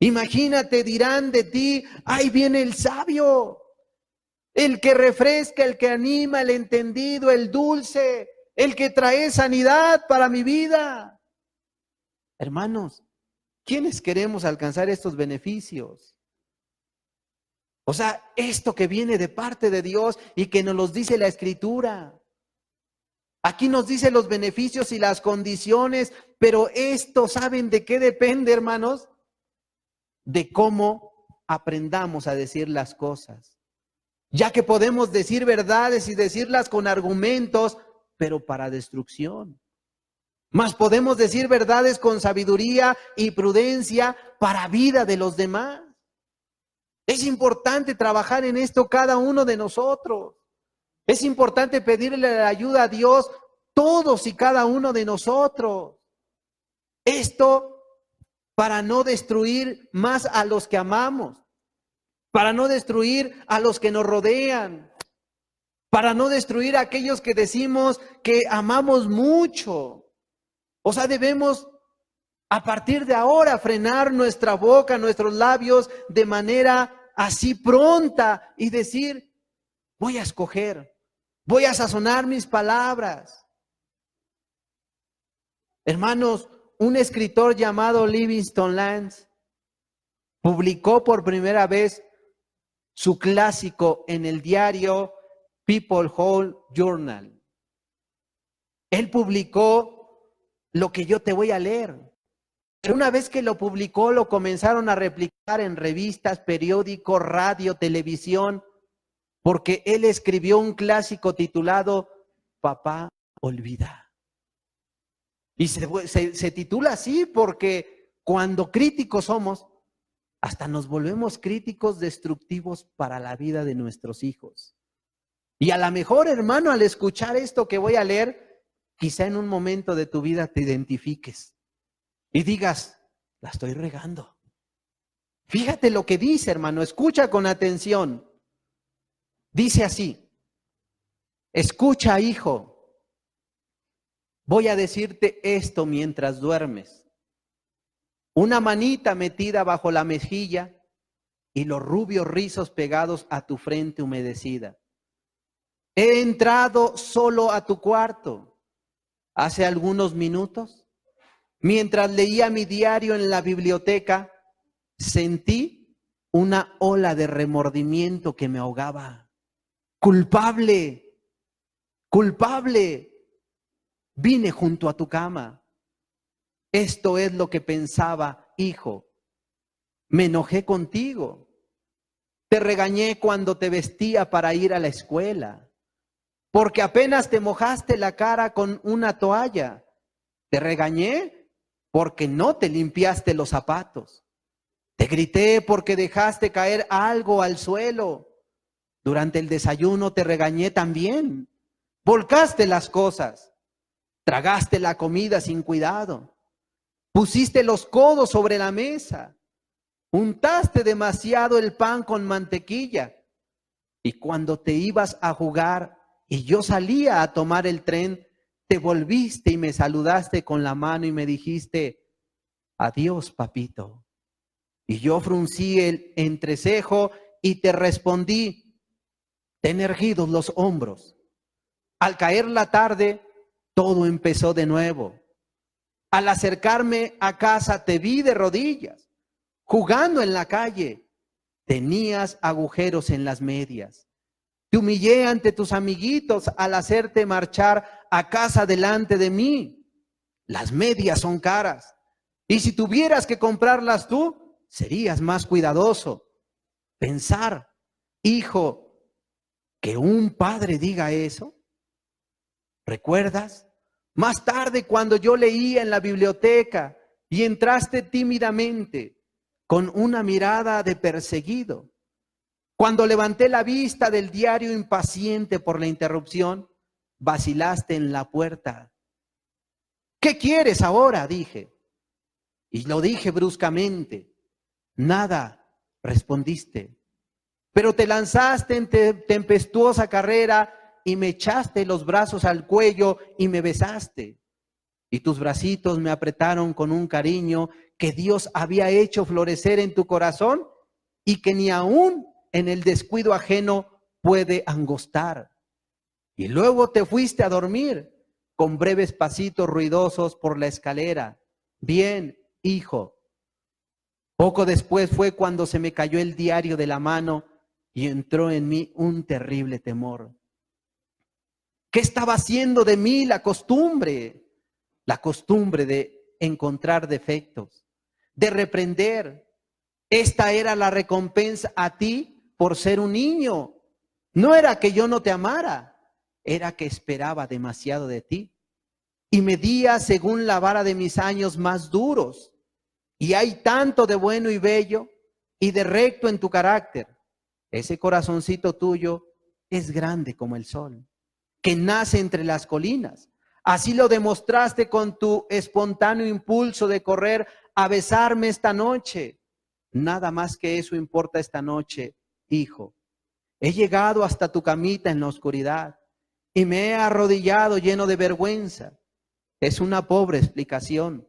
Speaker 1: Imagínate, dirán de ti, ahí viene el sabio, el que refresca, el que anima, el entendido, el dulce, el que trae sanidad para mi vida. Hermanos, ¿quiénes queremos alcanzar estos beneficios? O sea, esto que viene de parte de Dios y que nos los dice la Escritura. Aquí nos dice los beneficios y las condiciones, pero esto, ¿saben de qué depende, hermanos? De cómo aprendamos a decir las cosas. Ya que podemos decir verdades y decirlas con argumentos, pero para destrucción. Mas podemos decir verdades con sabiduría y prudencia para vida de los demás. Es importante trabajar en esto cada uno de nosotros. Es importante pedirle la ayuda a Dios, todos y cada uno de nosotros. Esto para no destruir más a los que amamos, para no destruir a los que nos rodean, para no destruir a aquellos que decimos que amamos mucho. O sea, debemos a partir de ahora frenar nuestra boca, nuestros labios de manera así pronta y decir, voy a escoger, voy a sazonar mis palabras. Hermanos, un escritor llamado Livingston Lance publicó por primera vez su clásico en el diario People Hall Journal. Él publicó lo que yo te voy a leer. Pero una vez que lo publicó, lo comenzaron a replicar en revistas, periódicos, radio, televisión, porque él escribió un clásico titulado Papá olvida. Y se titula así porque cuando críticos somos, hasta nos volvemos críticos destructivos para la vida de nuestros hijos. Y a lo mejor, hermano, al escuchar esto que voy a leer, quizá en un momento de tu vida te identifiques y digas, la estoy regando. Fíjate lo que dice, hermano, escucha con atención. Dice así, escucha, hijo. Voy a decirte esto mientras duermes. Una manita metida bajo la mejilla y los rubios rizos pegados a tu frente humedecida. He entrado solo a tu cuarto hace algunos minutos. Mientras leía mi diario en la biblioteca, sentí una ola de remordimiento que me ahogaba. Culpable, culpable. Vine junto a tu cama. Esto es lo que pensaba, hijo. Me enojé contigo. Te regañé cuando te vestía para ir a la escuela, porque apenas te mojaste la cara con una toalla. Te regañé porque no te limpiaste los zapatos. Te grité porque dejaste caer algo al suelo. Durante el desayuno te regañé también. Volcaste las cosas. Tragaste la comida sin cuidado. Pusiste los codos sobre la mesa. Untaste demasiado el pan con mantequilla. Y cuando te ibas a jugar y yo salía a tomar el tren, te volviste y me saludaste con la mano y me dijiste, adiós, papito. Y yo fruncí el entrecejo y te respondí, ten erguidos los hombros. Al caer la tarde, todo empezó de nuevo. Al acercarme a casa te vi de rodillas, jugando en la calle. Tenías agujeros en las medias. Te humillé ante tus amiguitos al hacerte marchar a casa delante de mí. Las medias son caras. Y si tuvieras que comprarlas tú, serías más cuidadoso. Pensar, hijo, que un padre diga eso. ¿Recuerdas? Más tarde, cuando yo leía en la biblioteca y entraste tímidamente con una mirada de perseguido, Cuando levanté la vista del diario impaciente por la interrupción, vacilaste en la puerta. ¿Qué quieres ahora?, dije. Y lo dije bruscamente. Nada, respondiste. Pero te lanzaste en tempestuosa carrera y me echaste los brazos al cuello y me besaste. Y tus bracitos me apretaron con un cariño que Dios había hecho florecer en tu corazón y que ni aún en el descuido ajeno puede angostar. Y luego te fuiste a dormir con breves pasitos ruidosos por la escalera. Bien, hijo. Poco después fue cuando se me cayó el diario de la mano y entró en mí un terrible temor. ¿Qué estaba haciendo de mí la costumbre? La costumbre de encontrar defectos, de reprender. Esta era la recompensa a ti por ser un niño. No era que yo no te amara, era que esperaba demasiado de ti y medía según la vara de mis años más duros. Y hay tanto de bueno y bello y de recto en tu carácter. Ese corazoncito tuyo es grande como el sol, que nace entre las colinas. Así lo demostraste con tu espontáneo impulso de correr a besarme esta noche. Nada más que eso importa esta noche, hijo. He llegado hasta tu camita en la oscuridad y me he arrodillado lleno de vergüenza. Es una pobre explicación.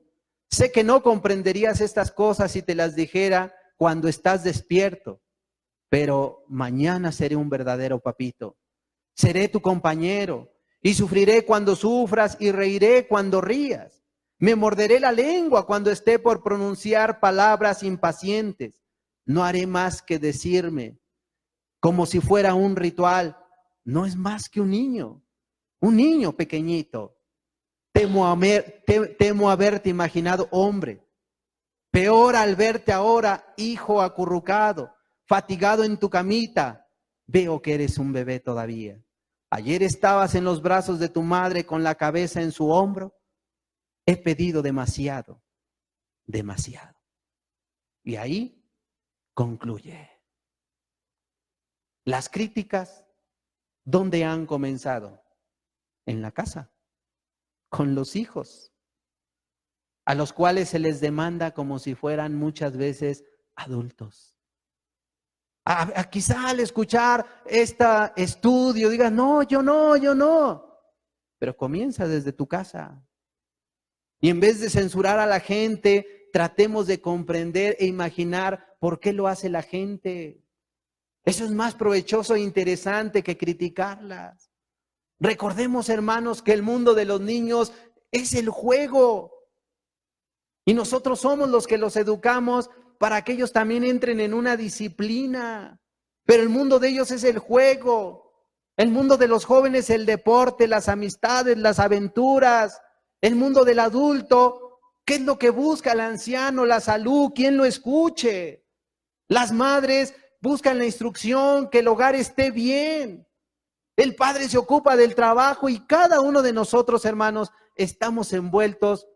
Speaker 1: Sé que no comprenderías estas cosas si te las dijera cuando estás despierto, pero mañana seré un verdadero papito. Seré tu compañero y sufriré cuando sufras y reiré cuando rías. Me morderé la lengua cuando esté por pronunciar palabras impacientes. No haré más que decirme, como si fuera un ritual, no es más que un niño pequeñito. Temo haberte imaginado hombre. Peor al verte ahora, hijo acurrucado, fatigado en tu camita. Veo que eres un bebé todavía. Ayer estabas en los brazos de tu madre con la cabeza en su hombro. He pedido demasiado, demasiado. Y ahí concluye. Las críticas, ¿dónde han comenzado? En la casa, con los hijos, a los cuales se les demanda como si fueran muchas veces adultos. Quizá al escuchar este estudio digas, no, yo no. Pero comienza desde tu casa. Y en vez de censurar a la gente, tratemos de comprender e imaginar por qué lo hace la gente. Eso es más provechoso e interesante que criticarlas. Recordemos, hermanos, que el mundo de los niños es el juego. Y nosotros somos los que los educamos para que ellos también entren en una disciplina. Pero el mundo de ellos es el juego. El mundo de los jóvenes, el deporte, las amistades, las aventuras. El mundo del adulto, ¿qué es lo que busca el anciano? La salud, ¿quién lo escuche? Las madres buscan la instrucción, que el hogar esté bien. El padre se ocupa del trabajo y cada uno de nosotros, hermanos, estamos envueltos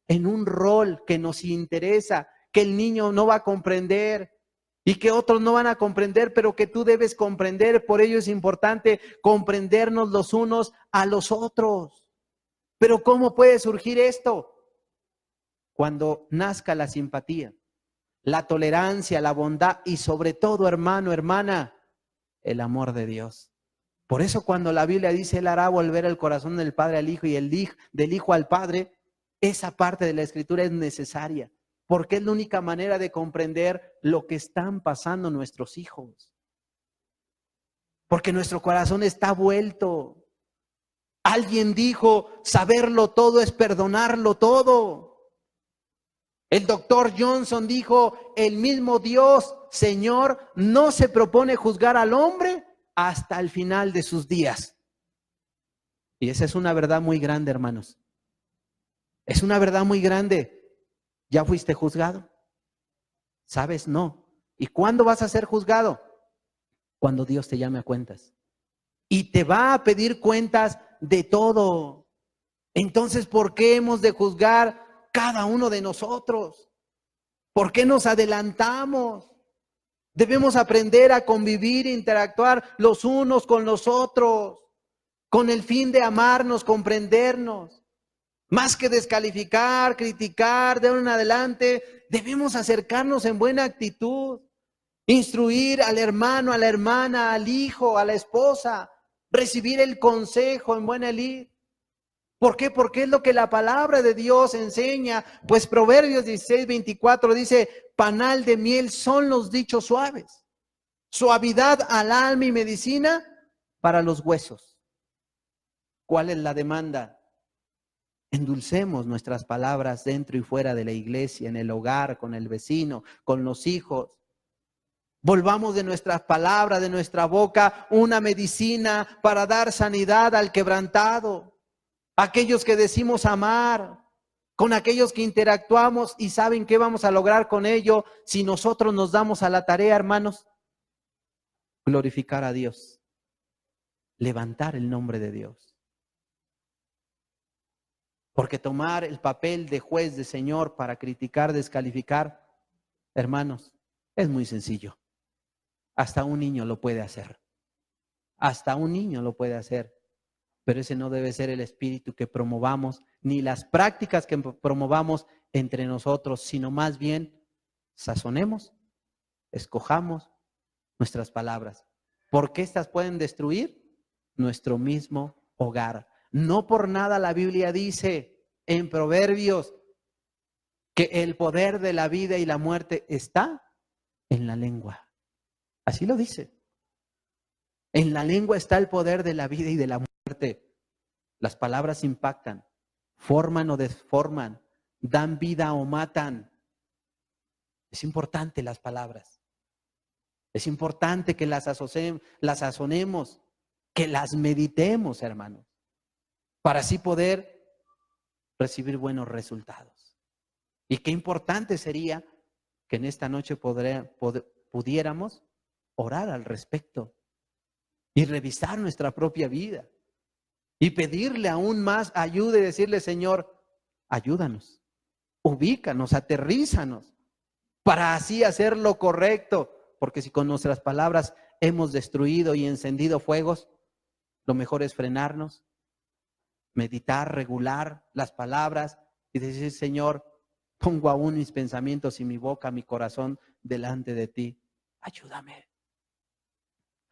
Speaker 1: en un rol que nos interesa, que el niño no va a comprender y que otros no van a comprender, pero que tú debes comprender. Por ello es importante comprendernos los unos a los otros. Pero ¿cómo puede surgir esto? Cuando nazca la simpatía, la tolerancia, la bondad y sobre todo, hermano, hermana, el amor de Dios. Por eso cuando la Biblia dice, Él hará volver el corazón del Padre al Hijo y del Hijo al Padre, esa parte de la Escritura es necesaria, porque es la única manera de comprender lo que están pasando nuestros hijos. Porque nuestro corazón está vuelto. Alguien dijo, saberlo todo es perdonarlo todo. El doctor Johnson dijo, el mismo Dios, Señor, no se propone juzgar al hombre hasta el final de sus días. Y esa es una verdad muy grande, hermanos. Es una verdad muy grande. ¿Ya fuiste juzgado? ¿Sabes? No. ¿Y cuándo vas a ser juzgado? Cuando Dios te llame a cuentas. Y te va a pedir cuentas de todo. Entonces, ¿por qué hemos de juzgar cada uno de nosotros? ¿Por qué nos adelantamos? Debemos aprender a convivir, interactuar los unos con los otros, con el fin de amarnos, comprendernos. Más que descalificar, criticar, de ahora en adelante, debemos acercarnos en buena actitud, instruir al hermano, a la hermana, al hijo, a la esposa, recibir el consejo en buena lid. ¿Por qué? Porque es lo que la palabra de Dios enseña. Pues Proverbios 16:24 dice, panal de miel son los dichos suaves, suavidad al alma y medicina para los huesos. ¿Cuál es la demanda? Endulcemos nuestras palabras dentro y fuera de la iglesia, en el hogar, con el vecino, con los hijos. Volvamos de nuestras palabras, de nuestra boca, una medicina para dar sanidad al quebrantado. Aquellos que decimos amar, con aquellos que interactuamos y saben qué vamos a lograr con ello si nosotros nos damos a la tarea, hermanos. Glorificar a Dios, levantar el nombre de Dios. Porque tomar el papel de juez, de señor para criticar, descalificar, hermanos, es muy sencillo. Hasta un niño lo puede hacer. Hasta un niño lo puede hacer. Pero ese no debe ser el espíritu que promovamos, ni las prácticas que promovamos entre nosotros, sino más bien sazonemos, escojamos nuestras palabras. Porque estas pueden destruir nuestro mismo hogar. No por nada la Biblia dice en Proverbios que el poder de la vida y la muerte está en la lengua. Así lo dice. En la lengua está el poder de la vida y de la muerte. Las palabras impactan, forman o desforman, dan vida o matan. Es importante las palabras. Es importante que las sazonemos, que las meditemos, hermanos, para así poder recibir buenos resultados. Y qué importante sería que en esta noche pudiéramos orar al respecto y revisar nuestra propia vida y pedirle aún más ayuda y decirle, Señor, ayúdanos, ubícanos, aterrízanos, para así hacer lo correcto, porque si con nuestras palabras hemos destruido y encendido fuegos, lo mejor es frenarnos, meditar, regular las palabras y decir, Señor, pongo aún mis pensamientos y mi boca, mi corazón delante de ti. Ayúdame,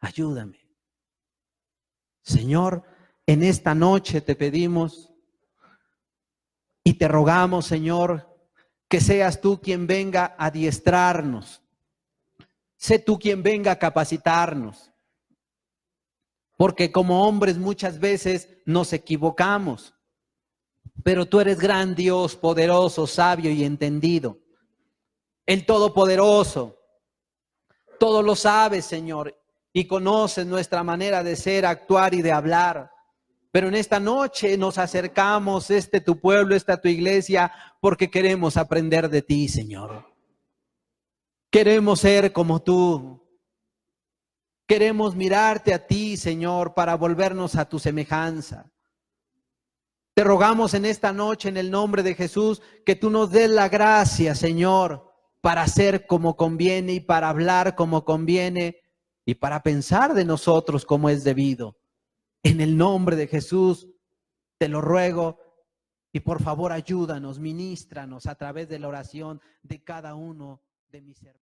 Speaker 1: ayúdame. Señor, en esta noche te pedimos y te rogamos, Señor, que seas tú quien venga a adiestrarnos. Sé tú quien venga a capacitarnos. Porque como hombres muchas veces nos equivocamos. Pero tú eres gran Dios, poderoso, sabio y entendido. El Todopoderoso. Todo lo sabes, Señor, y conoces nuestra manera de ser, actuar y de hablar. Pero en esta noche nos acercamos, tu pueblo, tu iglesia, porque queremos aprender de ti, Señor. Queremos ser como tú. Queremos mirarte a ti, Señor, para volvernos a tu semejanza. Te rogamos en esta noche, en el nombre de Jesús, que tú nos des la gracia, Señor, para hacer como conviene y para hablar como conviene y para pensar de nosotros como es debido. En el nombre de Jesús, te lo ruego y por favor ayúdanos, ministranos a través de la oración de cada uno de mis hermanos.